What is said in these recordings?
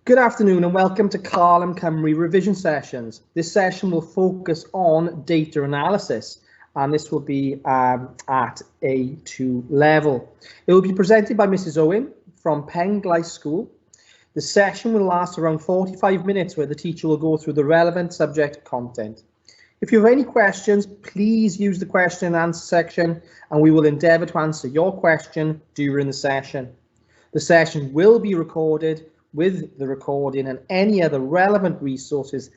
Good afternoon and welcome to Carlem Cymru revision sessions. This session will focus on data analysis and this will be at A2 level. It will be presented by Mrs. Owen from Penglais School. The session will last around 45 minutes where the teacher will go through the relevant subject content. If you have any questions, please use the question and answer section and we will endeavour to answer your question during the session. The session will be recorded with the recording and any other relevant resources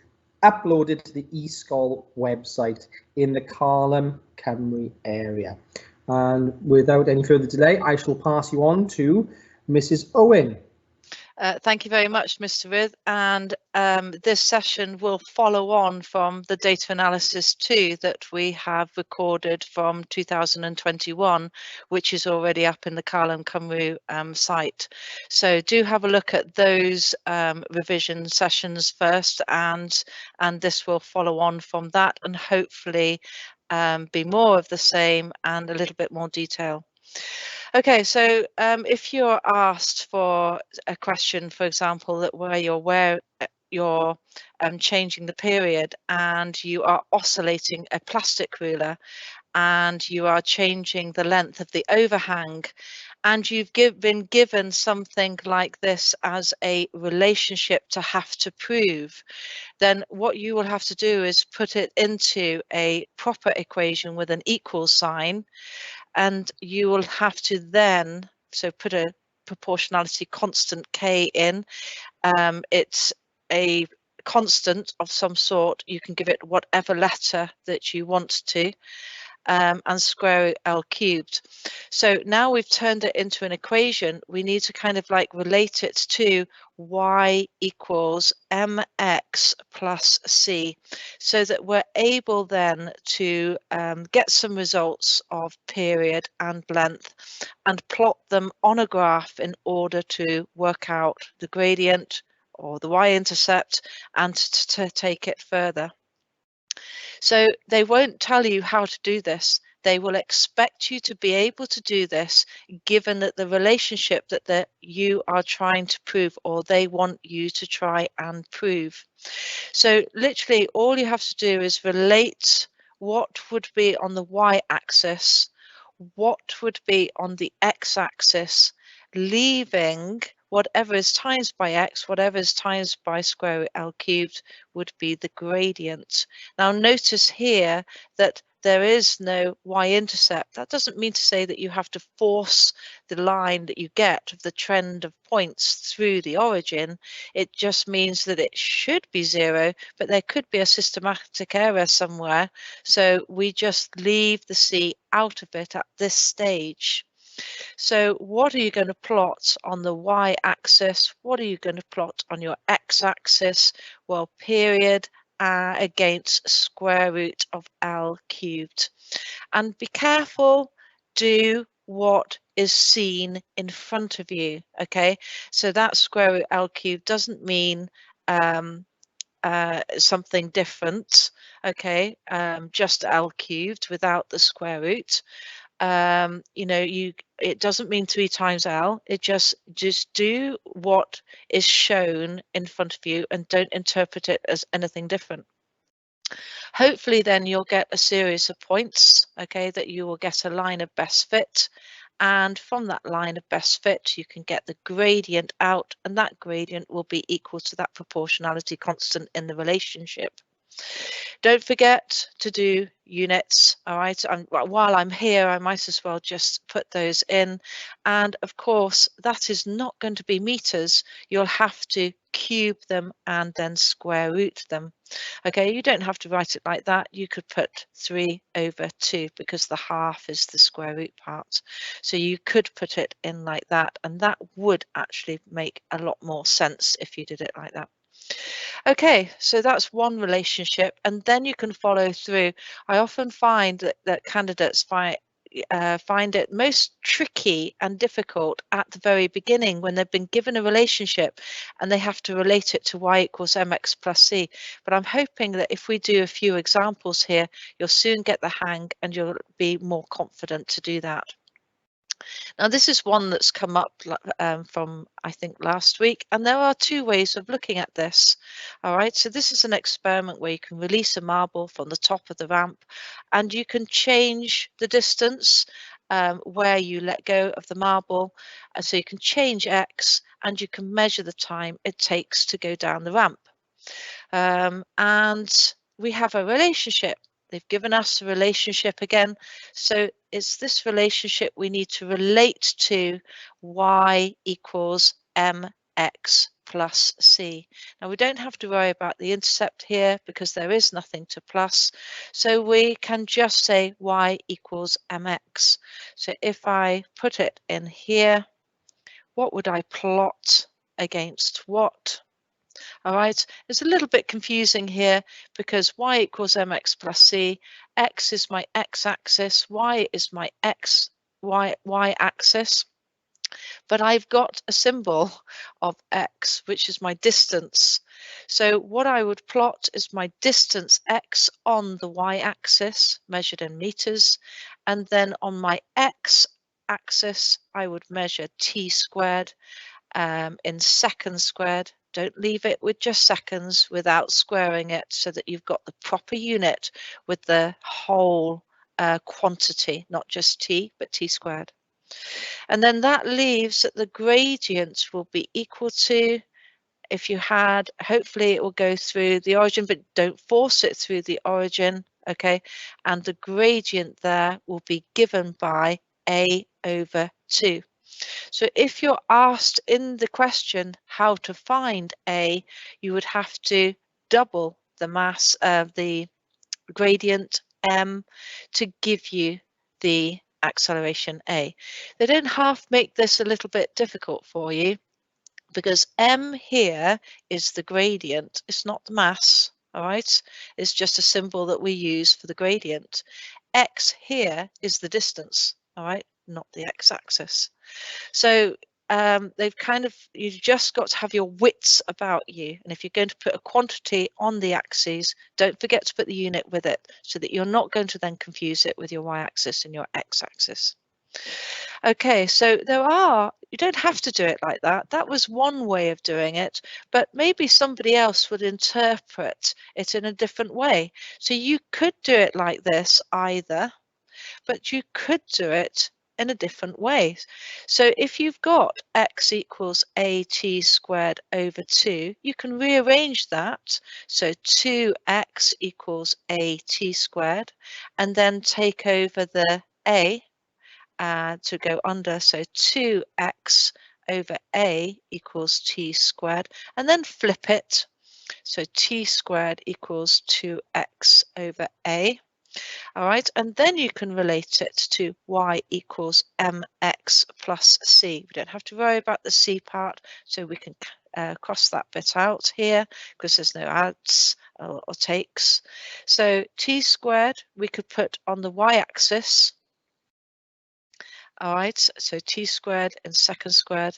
uploaded to the e-sgol website in the Carlem Cymru area. And without any further delay, I shall pass you on to Mrs. Owen. Thank you very much, Mr. Rydd, and this session will follow on from the data analysis 2 that we have recorded from 2021, which is already up in the Carlem Cymru site. So do have a look at those revision sessions first, and this will follow on from that and hopefully be more of the same and a little bit more detail. Okay, so if you're asked for a question, for example, that where you're changing the period and you are oscillating a plastic ruler and you are changing the length of the overhang and you've been given something like this as a relationship to have to prove, then what you will have to do is put it into a proper equation with an equal sign. And you will have to then, so put a proportionality constant K in. It's a constant of some sort. You can give it whatever letter that you want to, and square L cubed. So now we've turned it into an equation. We need to kind of like relate it to y equals mx plus c, so that we're able then to get some results of period and length and plot them on a graph in order to work out the gradient or the y-intercept and to take it further. So they won't tell you how to do this. They will expect you to be able to do this given that the relationship that you are trying to prove or they want you to try and prove. So literally all you have to do is relate what would be on the y-axis, what would be on the x-axis, leaving whatever is times by x, whatever is times by square root L cubed would be the gradient. Now notice here that there is no y-intercept. That doesn't mean to say that you have to force the line that you get of the trend of points through the origin. It just means that it should be 0, but there could be a systematic error somewhere. So we just leave the C out of it at this stage. So what are you going to plot on the y-axis? What are you going to plot on your x-axis? Well, period against square root of L cubed. And be careful, do what is seen in front of you, okay? So that square root L cubed doesn't mean something different, okay? Just L cubed without the square root. You know, it doesn't mean 3 times L. It just do what is shown in front of you and don't interpret it as anything different. Hopefully then you'll get a series of points, okay, that you will get a line of best fit, and from that line of best fit you can get the gradient out, and that gradient will be equal to that proportionality constant in the relationship. Don't forget to do units, all right? And while I'm here, I might as well just put those in. And of course, that is not going to be meters. You'll have to cube them and then square root them. Okay, you don't have to write it like that. You could put 3/2 because the half is the square root part. So you could put it in like that, and that would actually make a lot more sense if you did it like that. Okay, so that's one relationship, and then you can follow through. I often find that candidates find it most tricky and difficult at the very beginning when they've been given a relationship and they have to relate it to y equals mx plus c. But I'm hoping that if we do a few examples here, you'll soon get the hang and you'll be more confident to do that. Now, this is one that's come up from, I think, last week, and there are two ways of looking at this. All right, so this is an experiment where you can release a marble from the top of the ramp, and you can change the distance where you let go of the marble, and so you can change X, and you can measure the time it takes to go down the ramp. And we have a relationship. They've given us a relationship again. So it's this relationship we need to relate to y equals mx plus c. Now we don't have to worry about the intercept here because there is nothing to plus. So we can just say y equals mx. So if I put it in here, what would I plot against what? All right, it's a little bit confusing here because y equals mx plus c, x is my x-axis, y is my y-axis, but I've got a symbol of x, which is my distance. So what I would plot is my distance x on the y-axis, measured in meters, and then on my x-axis, I would measure t squared in seconds squared. Don't leave it with just seconds without squaring it so that you've got the proper unit with the whole quantity, not just t, but t squared. And then that leaves that the gradient will be equal to, if you had, hopefully it will go through the origin, but don't force it through the origin, okay? And the gradient there will be given by a over 2. So if you're asked in the question how to find a, you would have to double the mass of the gradient m to give you the acceleration a. They don't half make this a little bit difficult for you because m here is the gradient, it's not the mass, all right? It's just a symbol that we use for the gradient. X here is the distance, all right, not the x-axis. So they've kind of, you've just got to have your wits about you. And if you're going to put a quantity on the axes, don't forget to put the unit with it so that you're not going to then confuse it with your y-axis and your x-axis. Okay, so you don't have to do it like that. That was one way of doing it, but maybe somebody else would interpret it in a different way. So you could do it like this either, but you could do it in a different way. So if you've got x equals at squared over 2, you can rearrange that. So 2x equals at squared, and then take over the a to go under. So 2x over a equals t squared, and then flip it. So t squared equals 2x over a. All right, and then you can relate it to y equals mx plus c. We don't have to worry about the c part, so we can cross that bit out here because there's no adds or takes. So t squared we could put on the y-axis. All right, so t squared in seconds squared.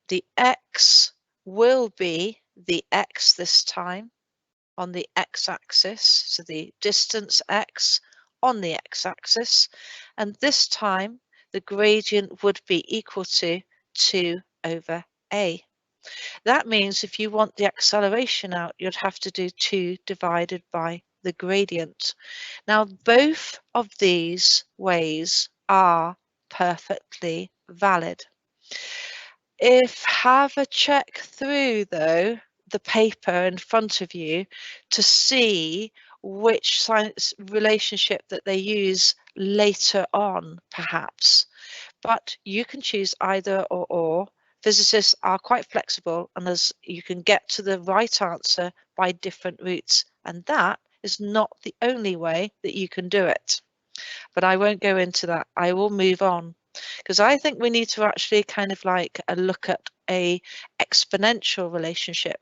The x will be the x this time on the x-axis, so the distance x on the x-axis, and this time the gradient would be equal to 2 over a. That means if you want the acceleration out, you'd have to do 2 divided by the gradient. Now, both of these ways are perfectly valid. Have a check through, though, the paper in front of you to see which science relationship that they use later on, perhaps. But you can choose either or. Physicists are quite flexible, and as you can get to the right answer by different routes, and that is not the only way that you can do it. But I won't go into that. I will move on, because I think we need to actually kind of like look at a exponential relationship.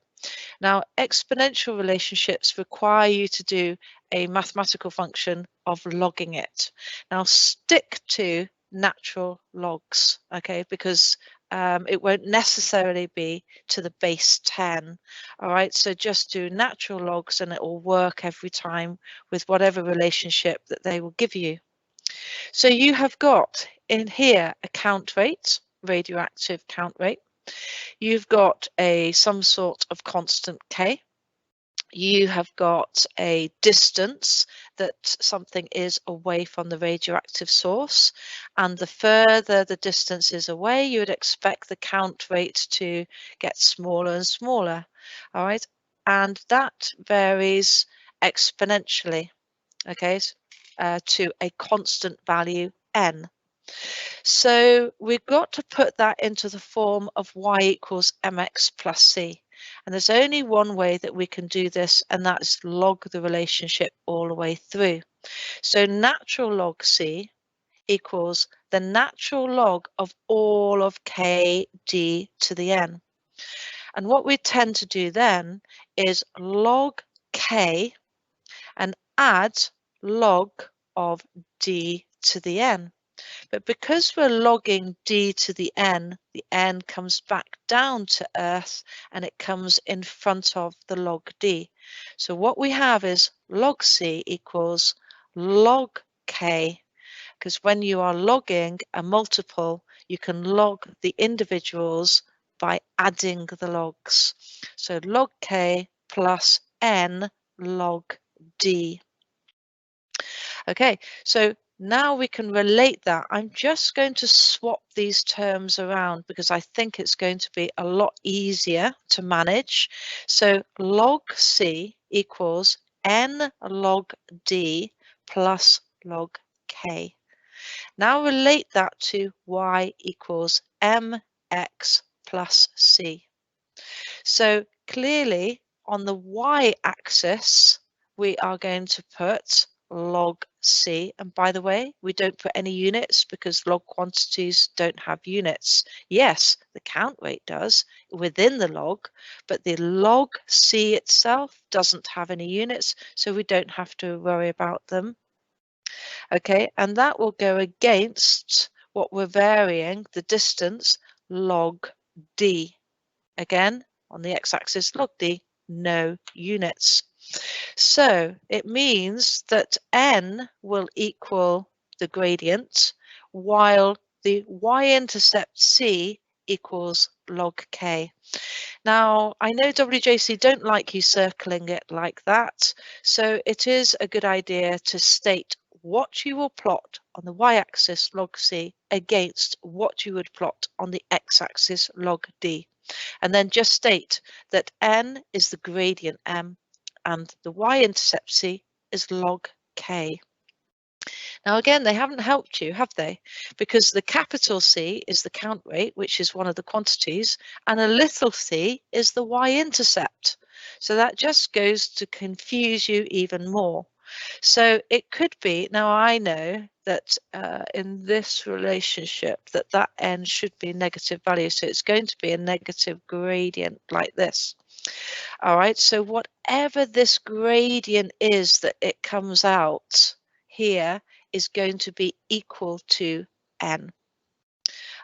Now, exponential relationships require you to do a mathematical function of logging it. Now, stick to natural logs, okay, because it won't necessarily be to the base 10. All right, so just do natural logs and it will work every time with whatever relationship that they will give you. So you have got in here a count rate, radioactive count rate. You've got some sort of constant K. You have got a distance that something is away from the radioactive source, and the further the distance is away, you would expect the count rate to get smaller and smaller. All right, and that varies exponentially, okay, to a constant value n. So we've got to put that into the form of y equals mx plus c. And there's only one way that we can do this, and that's log the relationship all the way through. So natural log c equals the natural log of all of k d to the n. And what we tend to do then is log k and add log of d to the n. But because we're logging d to the n comes back down to earth and it comes in front of the log d. So what we have is log c equals log k, because when you are logging a multiple, you can log the individuals by adding the logs. So log k plus n log d. Okay, so now we can relate that. I'm just going to swap these terms around because I think it's going to be a lot easier to manage. So log c equals n log d plus log k. Now relate that to y equals mx plus c. So clearly on the y-axis, we are going to put log c. And by the way, we don't put any units because log quantities don't have units. Yes, the count rate does within the log, but the log c itself doesn't have any units, so we don't have to worry about them. Okay, and that will go against what we're varying, the distance, log d. Again, on the x-axis, log d, no units. So it means that n will equal the gradient, while the y-intercept c equals log k. Now, I know WJC don't like you circling it like that, so it is a good idea to state what you will plot on the y-axis log c against what you would plot on the x-axis log d. And then just state that n is the gradient m and the y-intercept c is log k. Now again, they haven't helped you, have they? Because the capital C is the count rate, which is one of the quantities, and a little c is the y-intercept. So that just goes to confuse you even more. So it could be, now I know that in this relationship that n should be a negative value, so it's going to be a negative gradient like this. All right, so whatever this gradient is that it comes out here is going to be equal to n.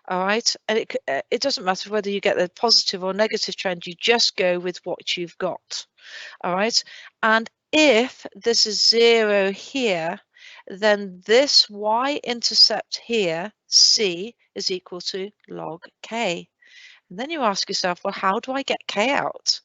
All right, and it doesn't matter whether you get the positive or negative trend, you just go with what you've got. All right, and if this is 0 here, then this y-intercept here, c, is equal to log k. And then you ask yourself, well, how do I get k out?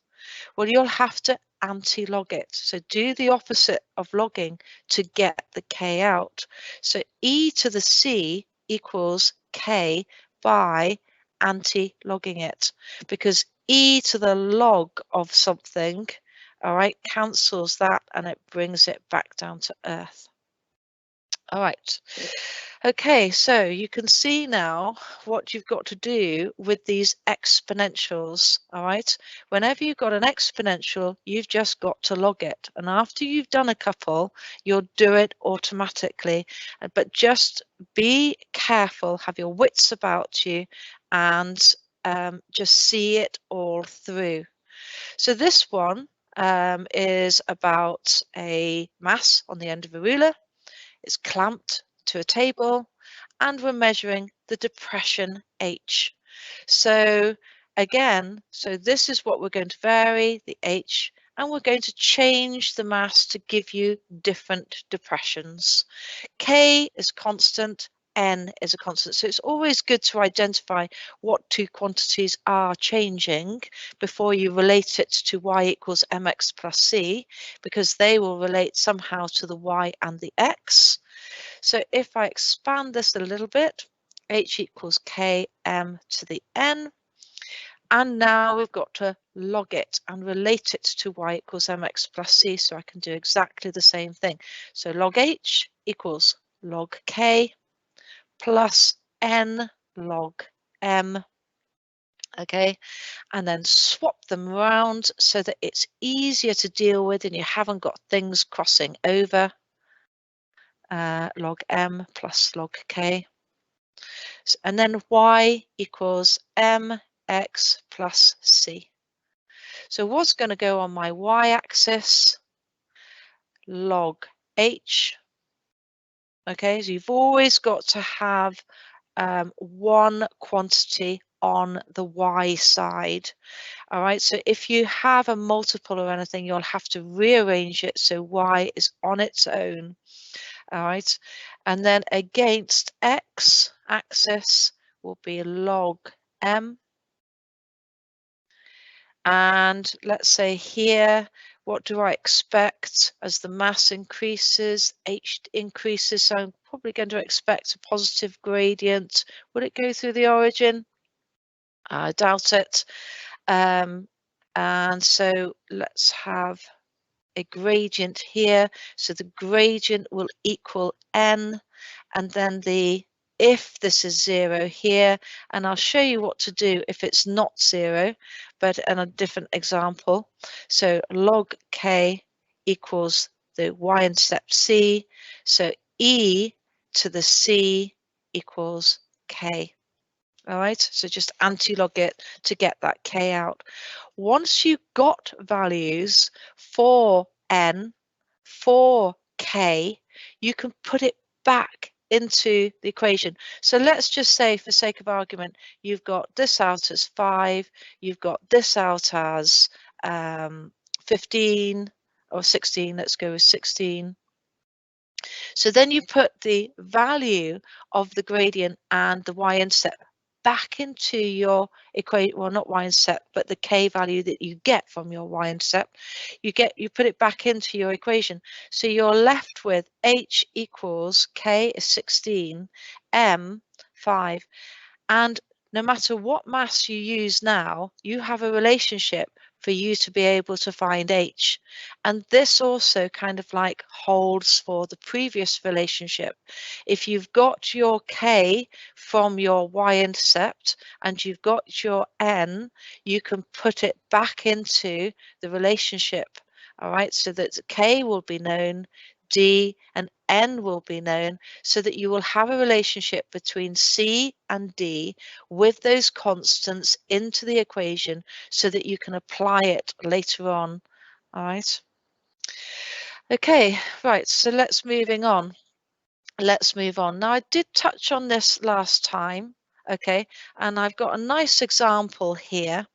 Well, you'll have to anti-log it. So do the opposite of logging to get the k out. So e to the c equals k by anti-logging it, because e to the log of something, all right, cancels that and it brings it back down to earth. All right. Okay, so you can see now what you've got to do with these exponentials, all right? Whenever you've got an exponential, you've just got to log it. And after you've done a couple, you'll do it automatically. But just be careful, have your wits about you, and just see it all through. So this one is about a mass on the end of a ruler. It's clamped to a table and we're measuring the depression H. So again, so this is what we're going to vary, the H, and we're going to change the mass to give you different depressions. K is constant n is a constant. So it's always good to identify what two quantities are changing before you relate it to y equals mx plus c, because they will relate somehow to the y and the x. So if I expand this a little bit, h equals km to the n. And now we've got to log it and relate it to y equals mx plus c, so I can do exactly the same thing. So log h equals log k plus n log m. Okay, and then swap them around so that it's easier to deal with and you haven't got things crossing over. Log m plus log k. And then y equals mx plus c. So what's going to go on my y-axis? Log h. Okay, so you've always got to have one quantity on the y side. All right, so if you have a multiple or anything, you'll have to rearrange it so y is on its own. All right, and then against x axis will be log m. And let's say here, what do I expect as the mass increases? H increases, so I'm probably going to expect a positive gradient. Will it go through the origin? I doubt it. And so let's have a gradient here. So the gradient will equal n, and then if this is 0 here, and I'll show you what to do if it's not 0, but in a different example. So log k equals the y-intercept c, so e to the c equals k. All right, so just anti-log it to get that k out. Once you've got values for n, for k, you can put it back into the equation. So let's just say, for sake of argument, you've got this out as 5, you've got this out as 15 or 16, let's go with 16. So then you put the value of the gradient and the y-intercept back into your equation, well, not y-intercept, but the k value that you get from your y-intercept, you put it back into your equation. So you're left with h equals k is 16, m 5, and no matter what mass you use now, you have a relationship for you to be able to find h. And this also kind of like holds for the previous relationship. If you've got your k from your y-intercept and you've got your n, you can put it back into the relationship. All right, so that k will be known, d and n will be known, so that you will have a relationship between c and d with those constants into the equation so that you can apply it later on. All right. Okay, right, so let's move on. Now, I did touch on this last time, okay, and I've got a nice example here.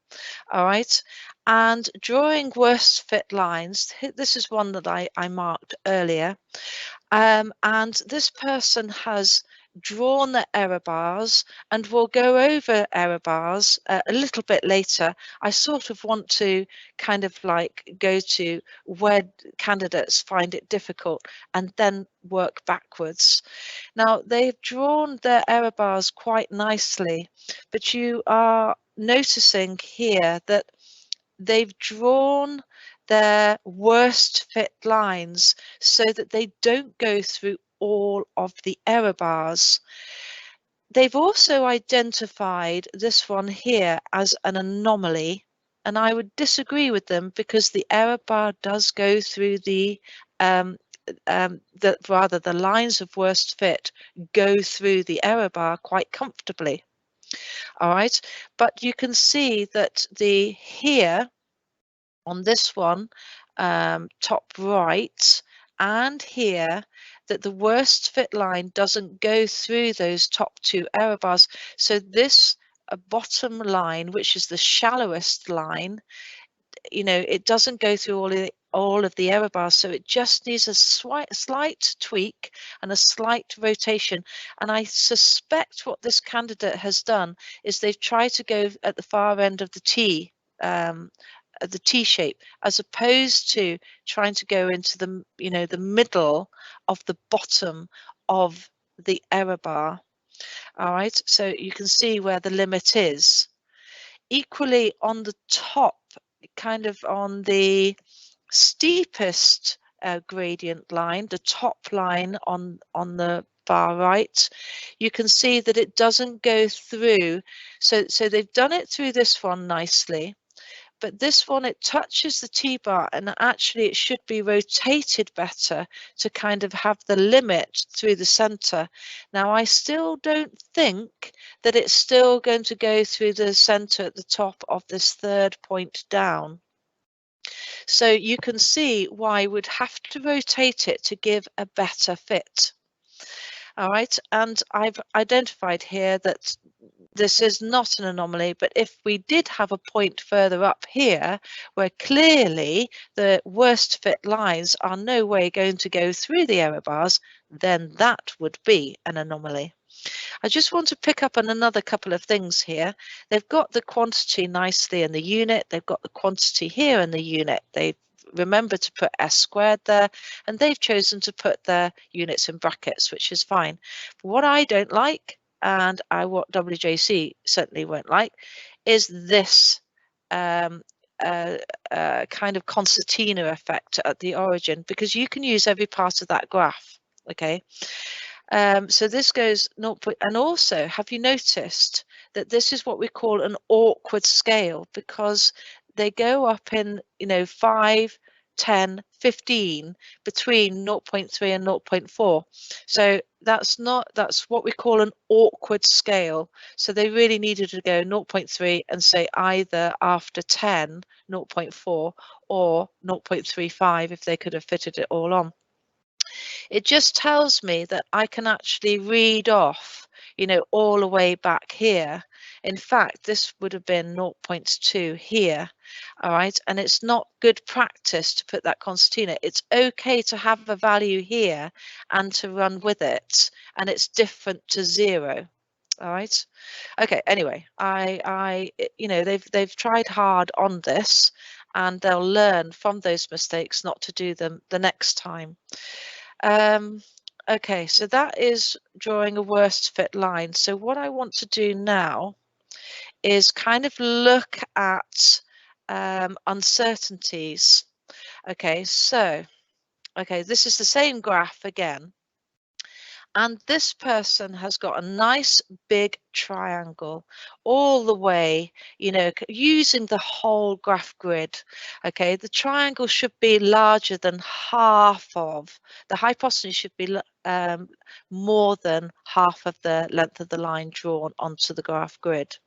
All right, and drawing worst fit lines, this is one that I marked earlier, and this person has drawn the error bars, and we'll go over error bars a little bit later. I sort of want to kind of like go to where candidates find it difficult and then work backwards. Now, they've drawn their error bars quite nicely, but you are noticing here that they've drawn their worst fit lines so that they don't go through all of the error bars. They've also identified this one here as an anomaly, and I would disagree with them because the error bar does go through the lines of worst fit go through the error bar quite comfortably. All right, but you can see that here on this one, top right, and here, that the worst fit line doesn't go through those top two error bars. So this bottom line, which is the shallowest line, you know, it doesn't go through all of the error bars. So it just needs a slight tweak and a slight rotation. And I suspect what this candidate has done is they've tried to go at the far end of the T, the T shape, as opposed to trying to go into the, the middle of the bottom of the error bar. All right, so you can see where the limit is. Equally on the top, kind of on the steepest gradient line, the top line on the far right, you can see that it doesn't go through. So they've done it through this one nicely, but this one, it touches the T-bar, and actually it should be rotated better to kind of have the limit through the center. Now, I still don't think that it's still going to go through the center at the top of this third point down. So you can see why I would have to rotate it to give a better fit. All right, and I've identified here that this is not an anomaly, but if we did have a point further up here where clearly the worst fit lines are no way going to go through the error bars, then that would be an anomaly. I just want to pick up on another couple of things here. They've got the quantity nicely in the unit. They've got the quantity here in the unit. They've remembered to put S squared there, and they've chosen to put their units in brackets, which is fine. But what I don't like, and what WJC certainly won't like, is this kind of concertina effect at the origin, because you can use every part of that graph. Okay. So this goes 0. And also, have you noticed that this is what we call an awkward scale, because they go up in 5, 10, 15 between 0.3 and 0.4. So that's what we call an awkward scale. So they really needed to go 0.3 and say either after 10, 0.4, or 0.35 if they could have fitted it all on. It just tells me that I can actually read off, all the way back here. In fact, this would have been 0.2 here. All right. And it's not good practice to put that concertina. It's okay to have a value here and to run with it. And it's different to 0. All right. Okay. Anyway, they've tried hard on this, and they'll learn from those mistakes not to do them the next time. Okay, so that is drawing a worst fit line. So what I want to do now is kind of look at uncertainties. Okay, so, this is the same graph again. And this person has got a nice big triangle all the way, using the whole graph grid. Okay, the triangle should be larger than half of, the hypotenuse should be more than half of the length of the line drawn onto the graph grid.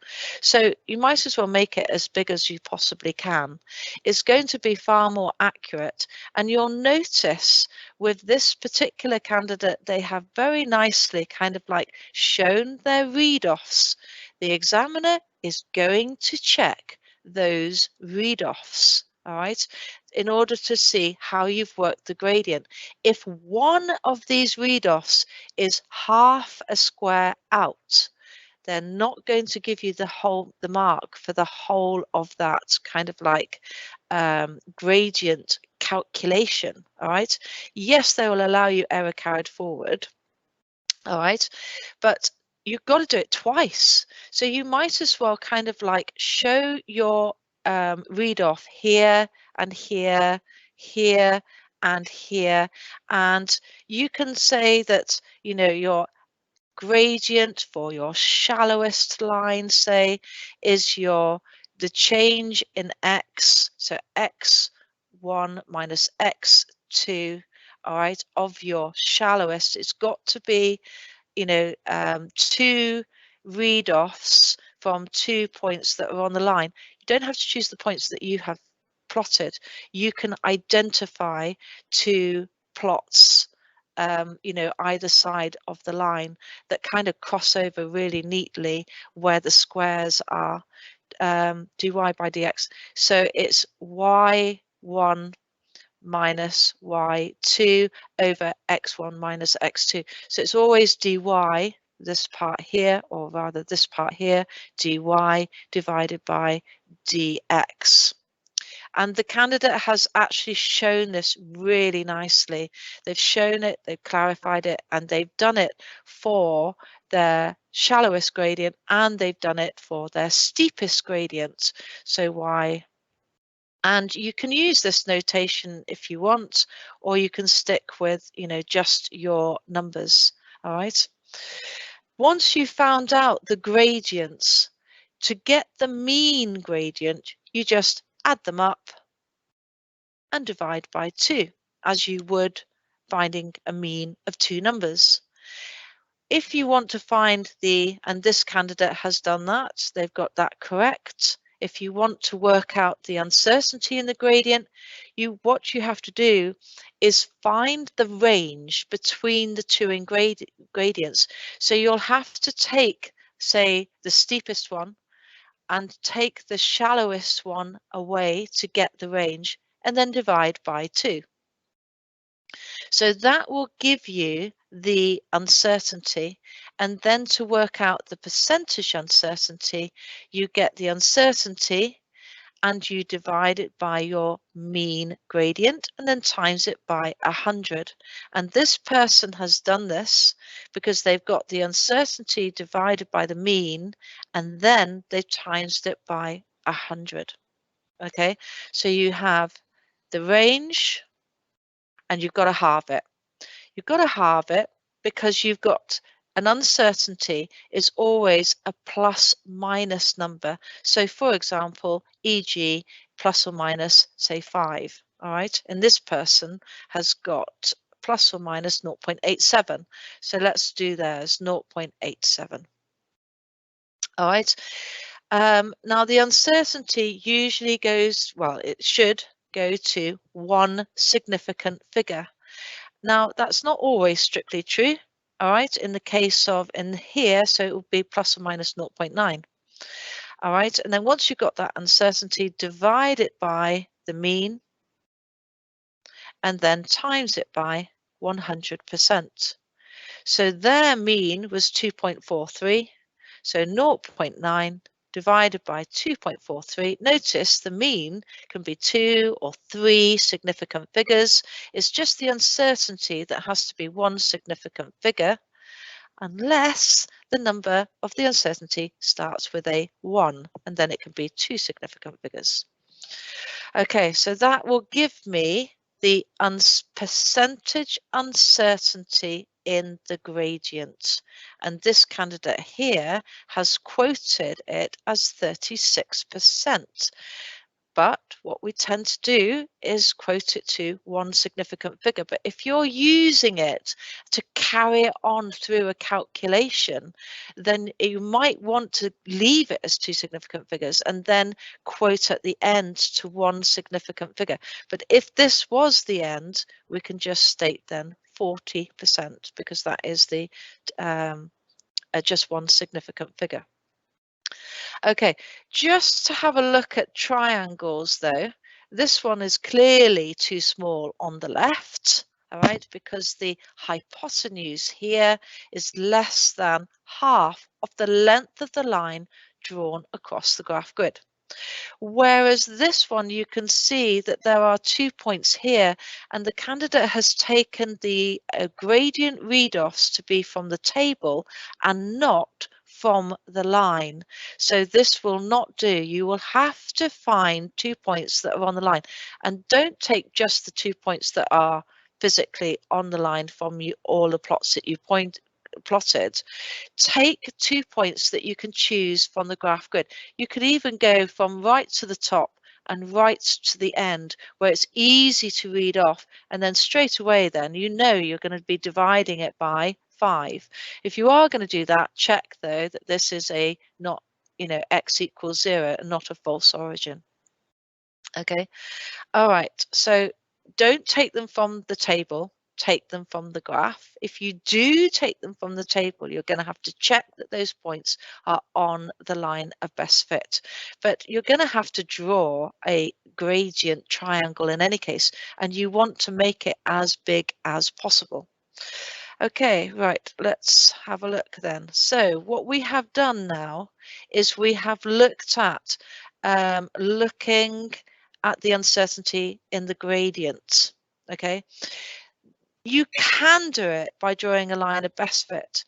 So you might as well make it as big as you possibly can. It's going to be far more accurate, and you'll notice with this particular candidate, they have very nicely kind of like shown their read-offs. The examiner is going to check those read-offs, all right, in order to see how you've worked the gradient. If one of these read-offs is half a square out, they're not going to give you the mark for the whole of that kind of like gradient calculation. All right. Yes, they will allow you error carried forward. All right, but you've got to do it twice. So you might as well kind of like show your read off here and here, here and here, and you can say that your gradient for your shallowest line, say, is the change in x, so x1 minus x2, all right, of your shallowest. It's got to be 2 read-offs from 2 points that are on the line. You don't have to choose the points that you have plotted. You can identify 2 plots either side of the line that kind of cross over really neatly where the squares are, dy by dx. So it's y1 minus y2 over x1 minus x2. So it's always dy, this part here, or rather this part here, dy divided by dx. And the candidate has actually shown this really nicely. They've shown it, they've clarified it, and they've done it for their shallowest gradient, and they've done it for their steepest gradient. So y. And you can use this notation if you want, or you can stick with, just your numbers. All right. Once you've found out the gradients, to get the mean gradient, you just add them up and divide by 2, as you would finding a mean of two numbers. If you want to find and this candidate has done that, they've got that correct. If you want to work out the uncertainty in the gradient, what you have to do is find the range between the two gradients. So you'll have to take, say, the steepest one and take the shallowest one away to get the range, and then divide by 2. So that will give you the uncertainty, and then to work out the percentage uncertainty, you get the uncertainty and you divide it by your mean gradient and then times it by 100. And this person has done this because they've got the uncertainty divided by the mean and then they've times it by 100. Okay, so you have the range and you've got to halve it. You've got to halve it because you've got an uncertainty is always a plus minus number. So for example, e.g. plus or minus, say 5. All right, and this person has got plus or minus 0.87. So let's do theirs, 0.87. All right. Now the uncertainty usually goes, well, it should go to one significant figure. Now that's not always strictly true. All right, in the case of in here, so it will be plus or minus 0.9. All right, and then once you've got that uncertainty, divide it by the mean and then times it by 100%. So their mean was 2.43. So 0.9 divided by 2.43. Notice the mean can be 2 or 3 significant figures. It's just the uncertainty that has to be one significant figure, unless the number of the uncertainty starts with a 1, and then it can be 2 significant figures. Okay, so that will give me the percentage uncertainty in the gradient, and this candidate here has quoted it as 36%. But what we tend to do is quote it to one significant figure. But if you're using it to carry it on through a calculation, then you might want to leave it as two significant figures and then quote at the end to one significant figure. But if this was the end, we can just state then 40%, because that is the just one significant figure. Okay, just to have a look at triangles though, this one is clearly too small on the left, all right, because the hypotenuse here is less than half of the length of the line drawn across the graph grid. Whereas this one, you can see that there are 2 points here, and the candidate has taken the gradient read-offs to be from the table and not from the line. So this will not do. You will have to find 2 points that are on the line, and don't take just the 2 points that are physically on the line from all the plots that you plotted. Take 2 points that you can choose from the graph grid. You could even go from right to the top and right to the end, where it's easy to read off, and then straight away then you know you're going to be dividing it by 5. If you are going to do that, check though that this is a not, x equals 0 and not a false origin. Okay, all right, so don't take them from the table. take them from the graph. If you do take them from the table, you're going to have to check that those points are on the line of best fit. But you're going to have to draw a gradient triangle in any case, and you want to make it as big as possible. Okay, right, let's have a look then. So what we have done now is we have looked at looking at the uncertainty in the gradient. Okay, you can do it by drawing a line of best fit,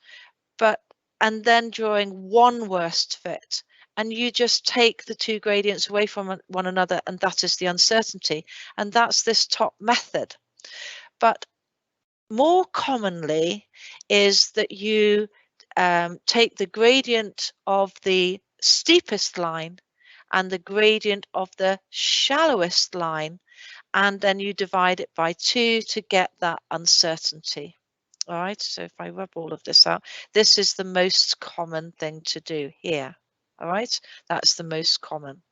and then drawing one worst fit, and you just take the two gradients away from one another, and that is the uncertainty, and that's this top method. But more commonly is that you take the gradient of the steepest line and the gradient of the shallowest line, and then you divide it by 2 to get that uncertainty. All right, so if I rub all of this out, this is the most common thing to do here. All right, that's the most common.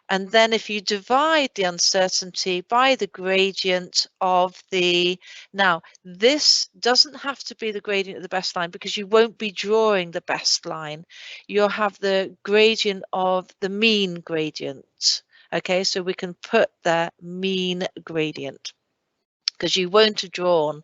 And then if you divide the uncertainty by the gradient of the, now this doesn't have to be the gradient of the best line because you won't be drawing the best line. You'll have the gradient of the mean gradient. Okay, so we can put the mean gradient because you won't have drawn,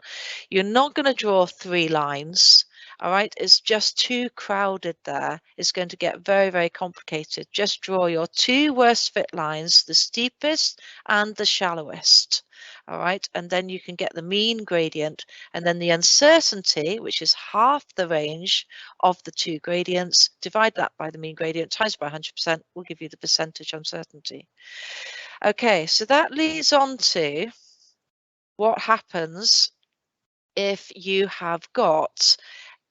you're not going to draw 3 lines. All right, it's just too crowded there. It's going to get very, very complicated. Just draw your 2 worst fit lines, the steepest and the shallowest. All right, and then you can get the mean gradient, and then the uncertainty, which is half the range of the 2 gradients, divide that by the mean gradient times by 100% will give you the percentage uncertainty. Okay, so that leads on to what happens if you have got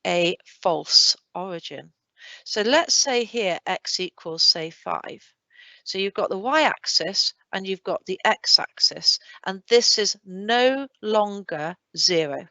a false origin. So let's say here x equals, say, 5. So you've got the y-axis and you've got the x-axis, and this is no longer 0.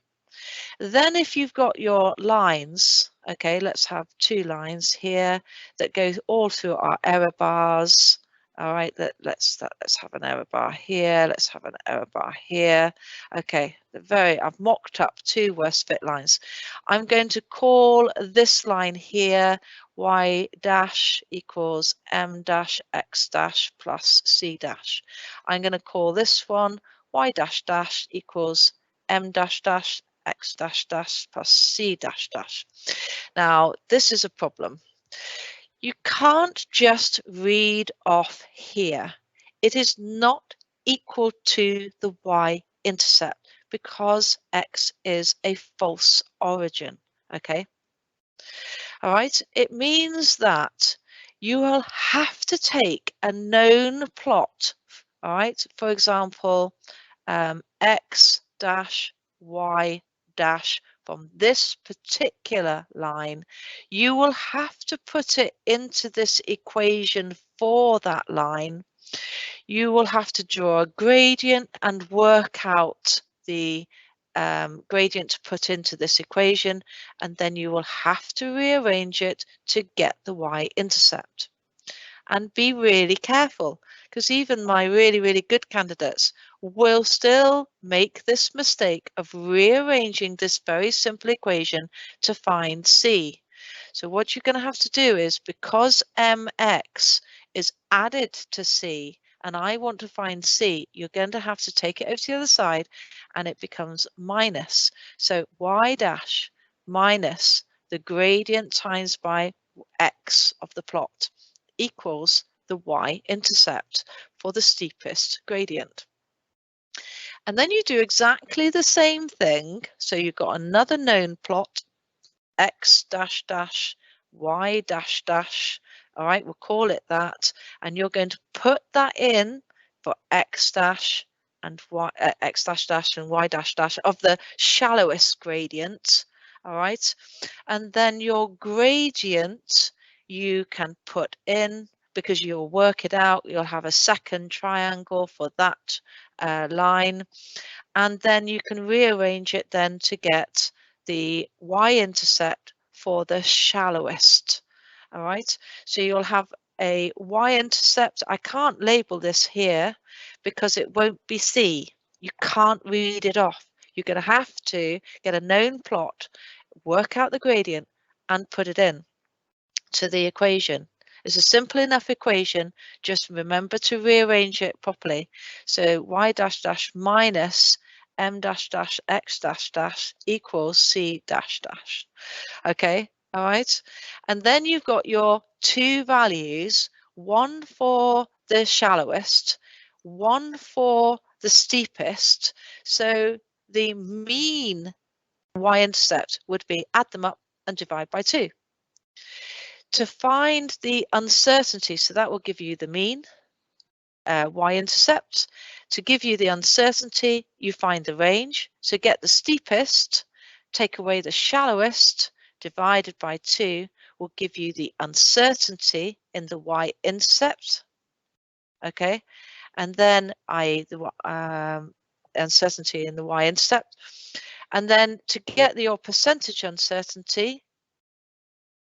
Then if you've got your lines, okay, let's have 2 lines here that go all through our error bars. All right, let's have an error bar here. Let's have an error bar here. Okay, I've mocked up 2 worst fit lines. I'm going to call this line here y dash equals m dash x dash plus c dash. I'm going to call this one y dash dash equals m dash dash x dash dash plus c dash dash. Now this is a problem. You can't just read off here. It is not equal to the y-intercept because x is a false origin. Okay. All right. It means that you will have to take a known plot. All right. For example, x dash y dash from this particular line, you will have to put it into this equation for that line. You will have to draw a gradient and work out the gradient to put into this equation, and then you will have to rearrange it to get the y-intercept. And be really careful, because even my really, really good candidates will still make this mistake of rearranging this very simple equation to find c. So what you're going to have to do is, because mx is added to c, and I want to find c, you're going to have to take it over to the other side, and it becomes minus. So y dash minus the gradient times by x of the plot equals the y-intercept for the steepest gradient. And then you do exactly the same thing. So you've got another known plot, x dash dash, y dash dash. All right, we'll call it that. And you're going to put that in for x dash and y, x dash dash and y dash dash of the shallowest gradient. All right, and then your gradient you can put in, because you'll work it out, you'll have a second triangle for that line, and then you can rearrange it then to get the y-intercept for the shallowest. All right, so you'll have a y-intercept. I can't label this here because it won't be c. You can't read it off. You're going to have to get a known plot, work out the gradient, and put it in to the equation. It's a simple enough equation. Just remember to rearrange it properly. So y dash dash minus m dash dash x dash dash equals c dash dash. Okay, all right. And then you've got your two values, one for the shallowest, one for the steepest. So the mean y-intercept would be add them up and divide by 2. To find the uncertainty, so that will give you the mean y-intercept. To give you the uncertainty, you find the range. So get the steepest, take away the shallowest, divided by 2 will give you the uncertainty in the y-intercept. Okay, and then the uncertainty in the y-intercept. And then to get your percentage uncertainty,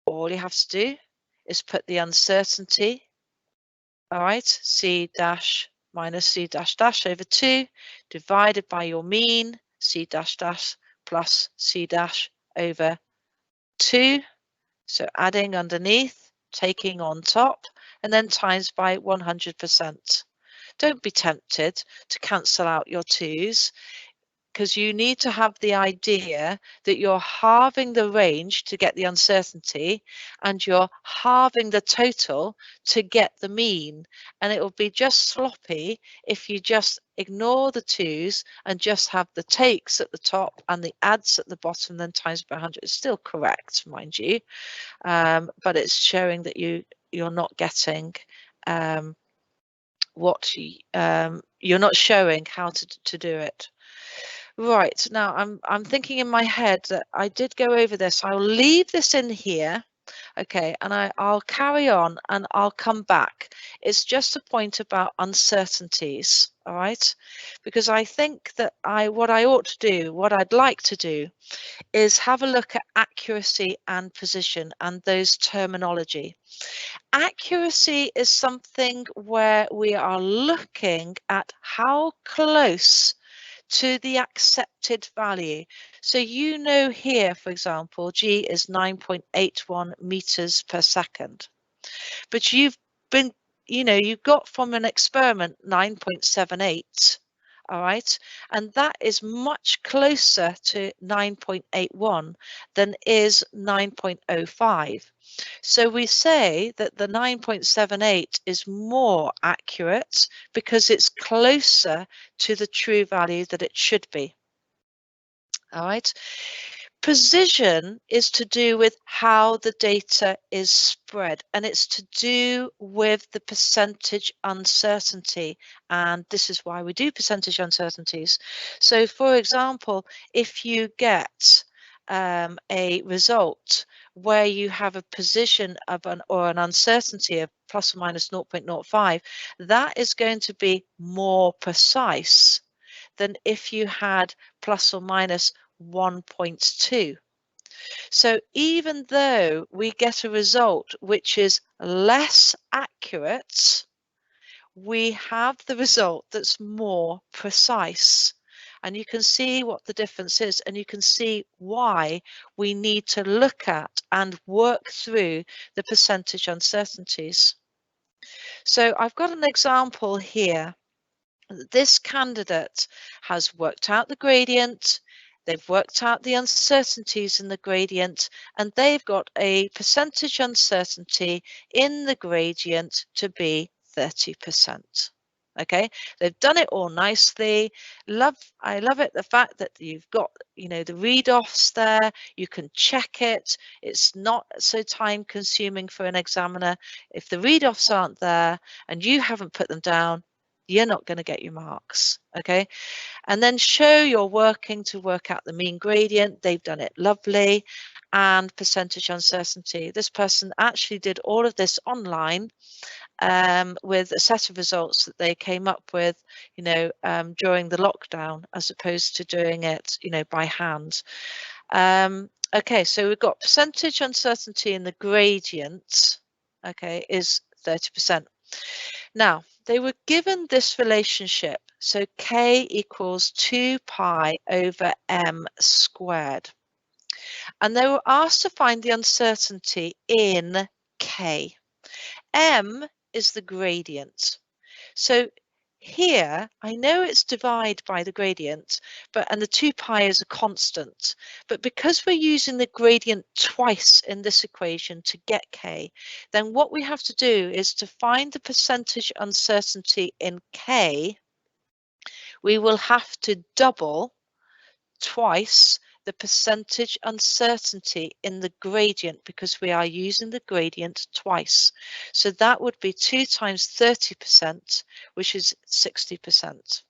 all you have to do is put the uncertainty, all right, c dash minus c dash dash over 2 divided by your mean, c dash dash plus c dash over 2. So adding underneath, taking on top, and then times by 100%. Don't be tempted to cancel out your 2's, because you need to have the idea that you're halving the range to get the uncertainty and you're halving the total to get the mean. And it will be just sloppy if you just ignore the 2's and just have the takes at the top and the adds at the bottom, then times by 100. It's still correct, mind you, but it's showing that you're not getting you're not showing how to do it. Right, now I'm thinking in my head that I did go over this. I'll leave this in here, okay, and I'll carry on and I'll come back. It's just a point about uncertainties, all right, because I think that what I ought to do, what I'd like to do, is have a look at accuracy and precision and those terminology. Accuracy is something where we are looking at how close to the accepted value. So you know here, for example, G is 9.81 meters per second, but you've got from an experiment 9.78. All right, and that is much closer to 9.81 than is 9.05. So we say that the 9.78 is more accurate because it's closer to the true value that it should be. All right. Precision is to do with how the data is spread, and it's to do with the percentage uncertainty, and this is why we do percentage uncertainties. So for example, if you get a result where you have a position of an uncertainty of plus or minus 0.05, that is going to be more precise than if you had plus or minus 1.2. So even though we get a result which is less accurate, we have the result that's more precise. And you can see what the difference is, and you can see why we need to look at and work through the percentage uncertainties. So I've got an example here. This candidate has worked out the gradient, they've worked out the uncertainties in the gradient, and they've got a percentage uncertainty in the gradient to be 30%. Okay, they've done it all nicely. I love it, the fact that you've got, the read-offs there, you can check it. It's not so time consuming for an examiner. If the read-offs aren't there and you haven't put them down, you're not going to get your marks. Okay, and then show you're working to work out the mean gradient. They've done it lovely. And percentage uncertainty. This person actually did all of this online with a set of results that they came up with, during the lockdown, as opposed to doing it, by hand. Okay, so we've got percentage uncertainty in the gradient, okay, is 30%. Now, they were given this relationship, so k equals 2 pi over m squared. And they were asked to find the uncertainty in k. M is the gradient. So here, I know it's divided by the gradient, and the 2 pi is a constant. But because we're using the gradient twice in this equation to get k, then what we have to do is to find the percentage uncertainty in k, we will have to double twice the percentage uncertainty in the gradient because we are using the gradient twice. So that would be 2 times 30%, which is 60%.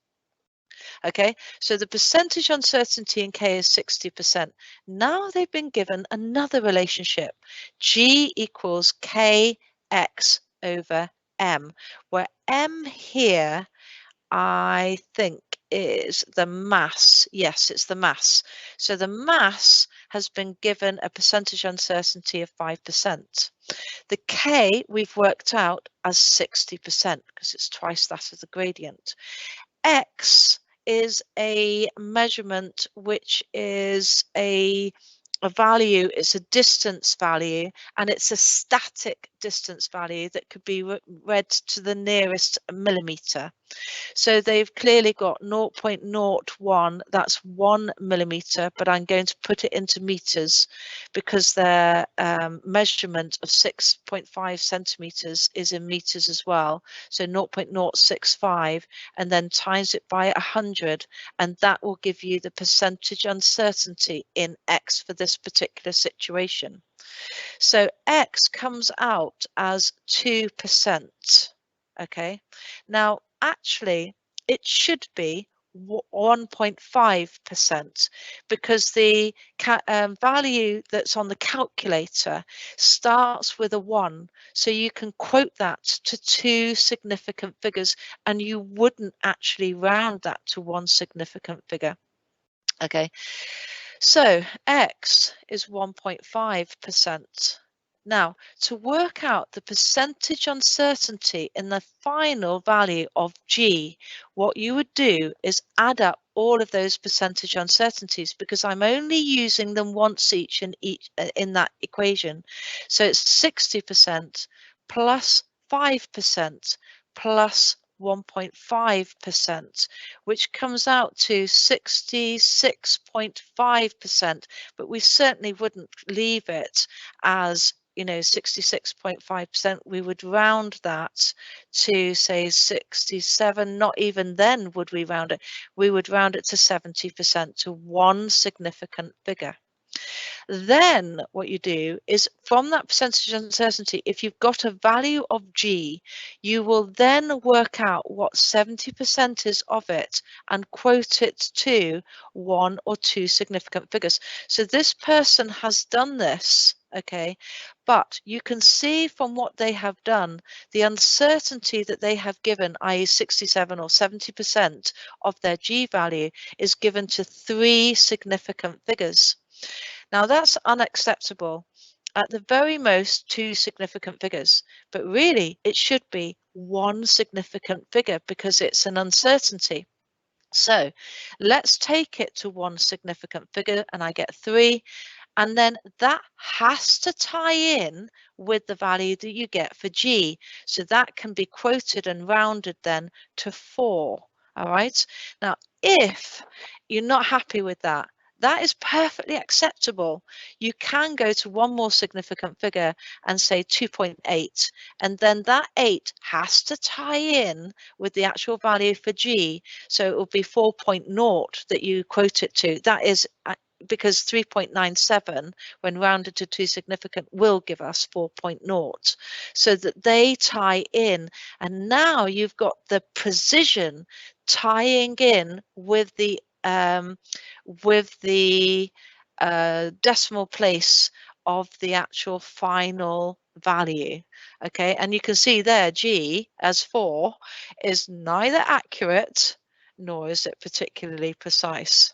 Okay, so the percentage uncertainty in K is 60%. Now they've been given another relationship, G equals KX over M, where M here I think is the mass. Yes, it's the mass. So the mass has been given a percentage uncertainty of 5%. The K we've worked out as 60% because it's twice that of the gradient. X is a measurement which is a value, it's a distance value, and it's a static distance value that could be read to the nearest millimeter. So they've clearly got 0.01, that's 1 millimeter, but I'm going to put it into meters because their measurement of 6.5 centimeters is in meters as well. So 0.065 and then times it by 100, and that will give you the percentage uncertainty in X for this particular situation. So X comes out as 2%. Okay, now actually it should be 1.5% because the value that's on the calculator starts with a 1, so you can quote that to 2 significant figures and you wouldn't actually round that to 1 significant figure. Okay, so X is 1.5%. Now, to work out the percentage uncertainty in the final value of G, what you would do is add up all of those percentage uncertainties because I'm only using them once each in that equation. So it's 60% plus 5% plus 1.5%, which comes out to 66.5%, but we certainly wouldn't leave it as 66.5%. We would round that to say 67. Not even then would we round it. We would round it to 70%, to 1 significant figure. Then what you do is from that percentage uncertainty, if you've got a value of G, you will then work out what 70% is of it and quote it to 1 or 2 significant figures. So this person has done this, okay, but you can see from what they have done, the uncertainty that they have given, i.e. 67 or 70% of their G value, is given to 3 significant figures. Now that's unacceptable. At the very most, 2 significant figures, but really it should be 1 significant figure because it's an uncertainty. So let's take it to 1 significant figure and I get 3. And then that has to tie in with the value that you get for G. So that can be quoted and rounded then to 4. All right. Now, if you're not happy with that, that is perfectly acceptable. You can go to 1 more significant figure and say 2.8, and then that 8 has to tie in with the actual value for G. So it will be 4.0 that you quote it to. That is because 3.97 when rounded to 2 significant will give us 4.0, so that they tie in, and now you've got the precision tying in with the decimal place of the actual final value. Okay, and you can see there G as 4 is neither accurate nor is it particularly precise.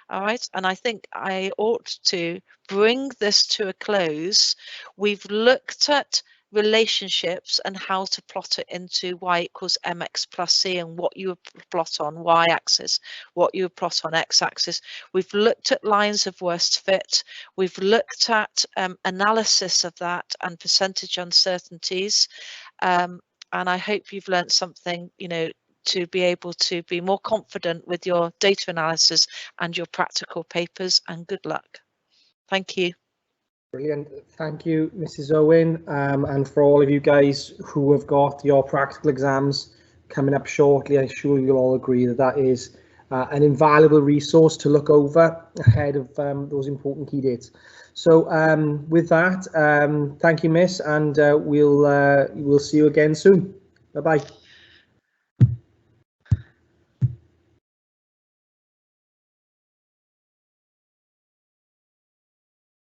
All right, and I think I ought to bring this to a close. We've looked at relationships and how to plot it into y equals mx plus c, and what you would plot on y-axis, what you would plot on x-axis. We've looked at lines of worst fit. We've looked at analysis of that and percentage uncertainties. And I hope you've learned something, you know, to be able to be more confident with your data analysis and your practical papers, and good luck. Thank you. Brilliant. Thank you, Mrs. Owen, and for all of you guys who have got your practical exams coming up shortly. I'm sure you'll all agree that that is an invaluable resource to look over ahead of those important key dates. So with that, thank you, Miss, and we'll see you again soon. Bye-bye.